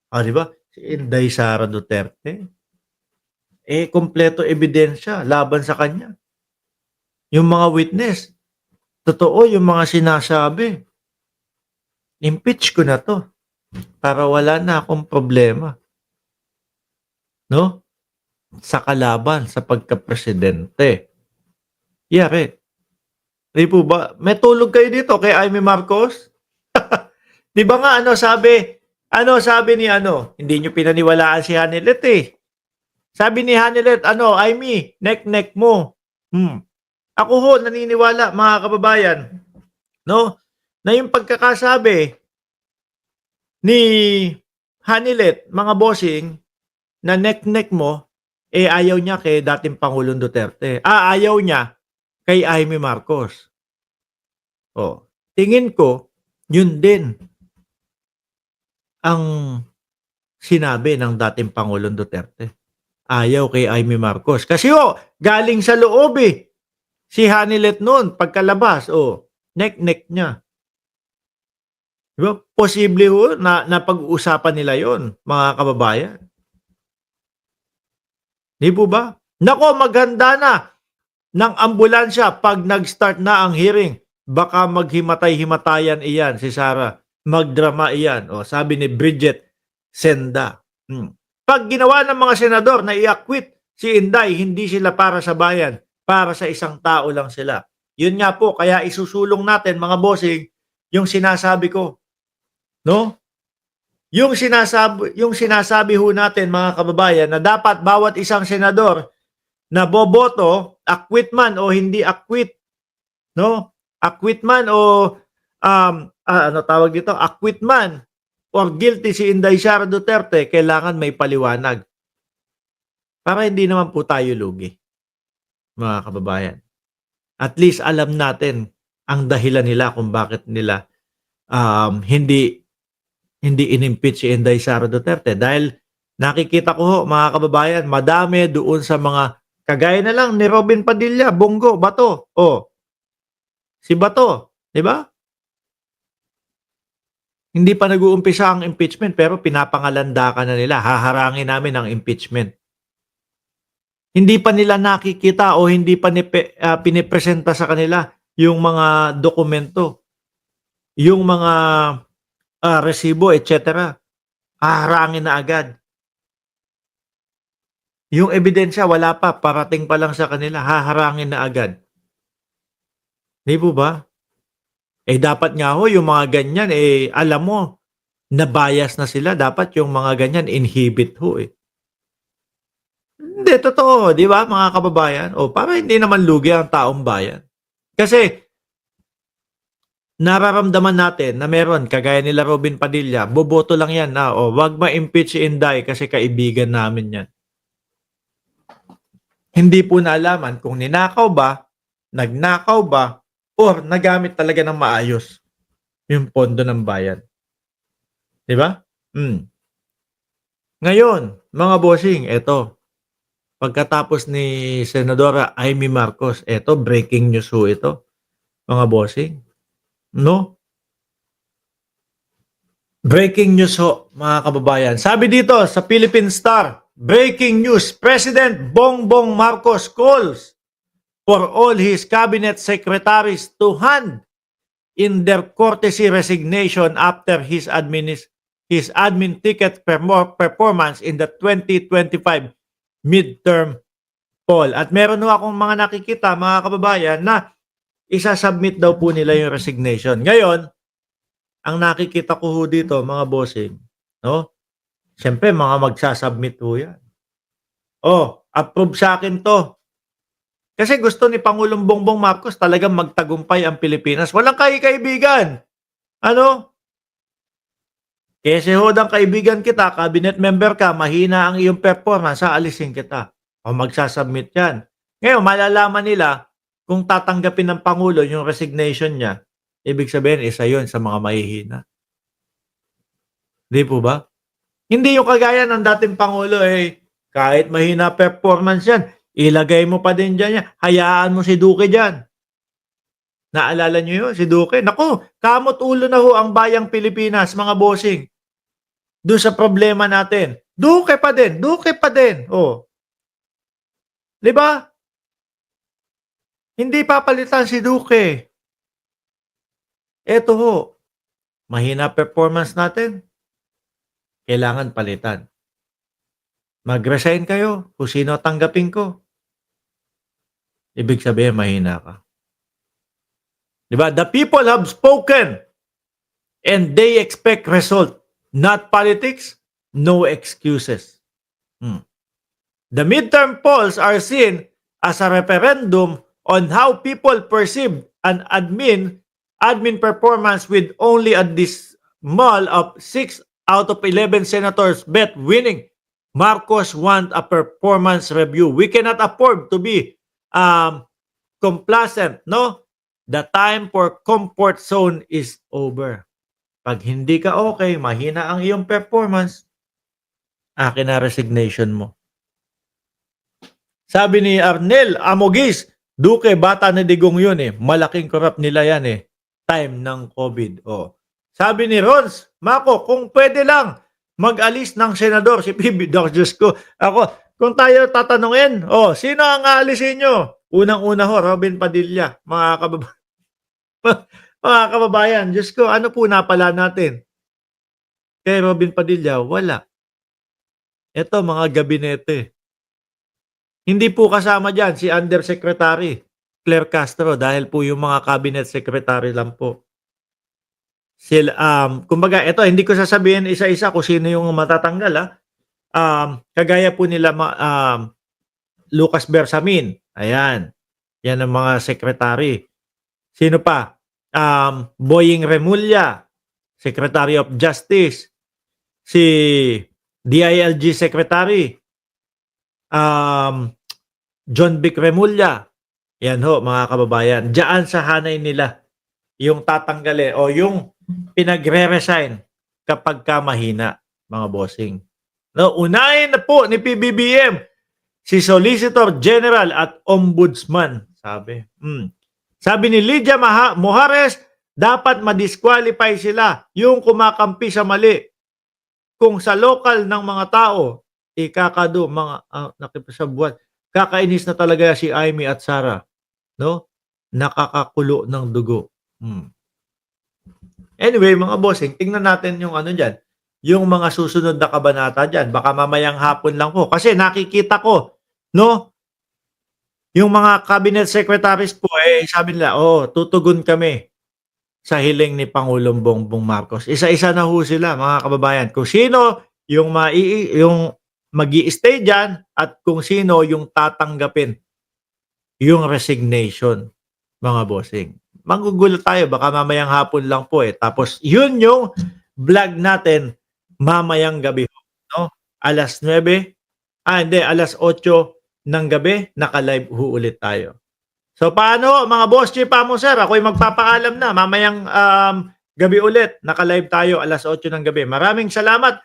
Di ba? Si Inday Sara Duterte, kumpleto ebidensya laban sa kanya. Yung mga witness, totoo yung mga sinasabi. Impeach ko na 'to para wala na akong problema, 'no, sa kalaban sa pagkapresidente. Yari, 'di po ba? May tulog kayo dito kay Amy Marcos? 'Di ba nga sabi ni hindi niyo pinaniwalaan si Hanilet, eh. Sabi ni Hanilet, "Amy, nek-nek mo." Ako ho naniniwala mga kababayan, 'no, na yung pagkakasabi ni Hanilet, mga bossing, na nek-nek mo, ayaw niya kay dating Pangulong Duterte. Ayaw niya kay Amy Marcos. Tingin ko, yun din ang sinabi ng dating Pangulong Duterte. Ayaw kay Amy Marcos. Kasi galing sa loob, eh. Si Hanilet noon, pagkalabas, nek-nek niya. Diba? Posible na napag-uusapan nila yon, mga kababayan. Di po ba? Nako, maganda na ng ambulansya pag nag-start na ang hearing. Baka maghimatay-himatayan iyan si Sara. Magdrama iyan. Sabi ni Bridget Senda. Pag ginawa ng mga senador na i-acquit si Inday, hindi sila para sa bayan. Para sa isang tao lang sila. Yun nga po, kaya isusulong natin mga bossing yung sinasabi ko. No? Yung sinasabi ho natin mga kababayan na dapat bawat isang senador na boboto, acquit man o hindi acquit, no? Acquit man o tawag dito? Acquit man or guilty si Inday Sara Duterte, kailangan may paliwanag. Para hindi naman po tayo lugi, mga kababayan. At least alam natin ang dahilan nila kung bakit nila hindi in-impeach si Inday Sara Duterte. Dahil nakikita ko ho, mga kababayan, madami doon sa mga kagaya na lang ni Robin Padilla, Bongo, Bato. Si Bato, di ba? Hindi pa nag-uumpisa ang impeachment pero pinapangalandakan na nila. Haharangin namin ang impeachment. Hindi pa nila nakikita o hindi pa pinipresenta sa kanila yung mga dokumento, yung mga resibo, etc. Haharangin na agad. Yung ebidensya wala pa, parating pa lang sa kanila, haharangin na agad. Di po ba? Dapat nga ho, yung mga ganyan, alam mo, na bias na sila. Dapat yung mga ganyan, inhibit ho, eh. Hindi, totoo, di ba, mga kababayan? Para hindi naman lugi ang taong bayan. Kasi, nararamdaman natin na meron, kagaya nila Robin Padilla, boboto lang yan na, wag ma-impeach si Inday kasi kaibigan namin yan. Hindi po naalaman kung ninakaw ba, nagnakaw ba, or nagamit talaga ng maayos yung pondo ng bayan. Di ba? Ngayon, mga bossing, eto. Pagkatapos ni Senadora Amy Marcos, eto, breaking news ho ito, mga bossing. No? Breaking news ho, mga kababayan. Sabi dito sa Philippine Star, breaking news, President Bongbong Marcos calls for all his cabinet secretaries to hand in their courtesy resignation after his admin ticket performance in the 2025 midterm poll. At meron ho akong mga nakikita, mga kababayan, na isasubmit daw po nila yung resignation. Ngayon, ang nakikita ko ho dito, mga bossing, no? Siyempre, mga magsasubmit ho yan. Approve sa akin to. Kasi gusto ni Pangulong Bongbong Marcos talagang magtagumpay ang Pilipinas. Walang kaibigan. Kasi hodang kaibigan kita, cabinet member ka, mahina ang iyong performance, aalisin kita. Magsasubmit yan. Ngayon, malalaman nila kung tatanggapin ng Pangulo yung resignation niya. Ibig sabihin, isa yun sa mga mahihina. Di po ba? Hindi yung kagaya ng dating Pangulo, kahit mahina performance yan, ilagay mo pa din dyan yan. Hayaan mo si Duque dyan. Naalala nyo yun, si Duque? Naku, kamot ulo na ho ang bayang Pilipinas, mga bossing. doon sa problema natin. Duque pa din, Duque pa din. Oh, 'di ba? Hindi papalitan si Duque. Eto ho, mahina performance natin, kailangan palitan. Mag-resign kayo kung sino tanggapin ko. Ibig sabihin mahina ka. 'Di ba? The people have spoken and they expect result, not politics, no excuses. The midterm polls are seen as a referendum on how people perceive an admin performance, with only a dismal of 6 out of 11 senators bet winning. Marcos want a performance review. We cannot afford to be complacent, no? The time for comfort zone is over. Pag hindi ka okay, mahina ang iyong performance, akin na resignation mo. Sabi ni Arnel Amogis, Duque, bata na digong yun eh. Malaking corrupt nila yan eh. Time ng COVID. Oh. Sabi ni Rons, Mako, kung pwede lang, mag-alis ng senador si PB. Diyos ko. Ako, kung tayo tatanungin, sino ang aalisin nyo? Unang-una ho, Robin Padilla. Mga kababayan, Diyos ko, ano po napala natin? Kay Robin Padilla, wala. Ito, mga gabinete. Hindi po kasama dyan si Undersecretary Claire Castro dahil po yung mga cabinet secretary lang po. Kumbaga, ito, hindi ko sasabihin isa-isa kung sino yung matatanggal. Kagaya po nila Lucas Bersamin. Ayan. Yan ang mga secretary. Sino pa? Boying Remulla, Secretary of Justice. Si DILG Secretary. John Vic Remulla. Yan ho, mga kababayan. Diyan sa hanay nila yung tatanggalin o yung pinagre-resign kapag ka mahina, mga bossing. No, unahin na po ni PBBM si Solicitor General at Ombudsman, sabi. Sabi ni Lydia Mojares, dapat ma-disqualify sila yung kumakampi sa mali. Kung sa lokal ng mga tao, ikakado mga nakipasabuan. Kakainis na talaga si Amy at Sarah, no? Nakakakulo ng dugo. Anyway, mga bossing, tingnan natin yung ano diyan, yung mga susunod na kabanata diyan. Baka mamayang hapon lang po kasi nakikita ko, no? Yung mga cabinet secretaries po sabi nila, tutugon kami sa hiling ni Pangulong Bongbong Marcos. Isa-isa na ho sila, mga kababayan. Kung sino yung magi-stay diyan at kung sino yung tatanggapin yung resignation, mga bossing. Magugulo tayo, baka mamayang hapon lang po Tapos yun yung vlog natin mamayang gabi, no? Alas 9, alas 8 ng gabi, naka-live ho ulit tayo. So paano mga boss chief mo sir? Ako'y magpapaalam na. Mamayang gabi ulit, naka-live tayo alas 8 ng gabi. Maraming salamat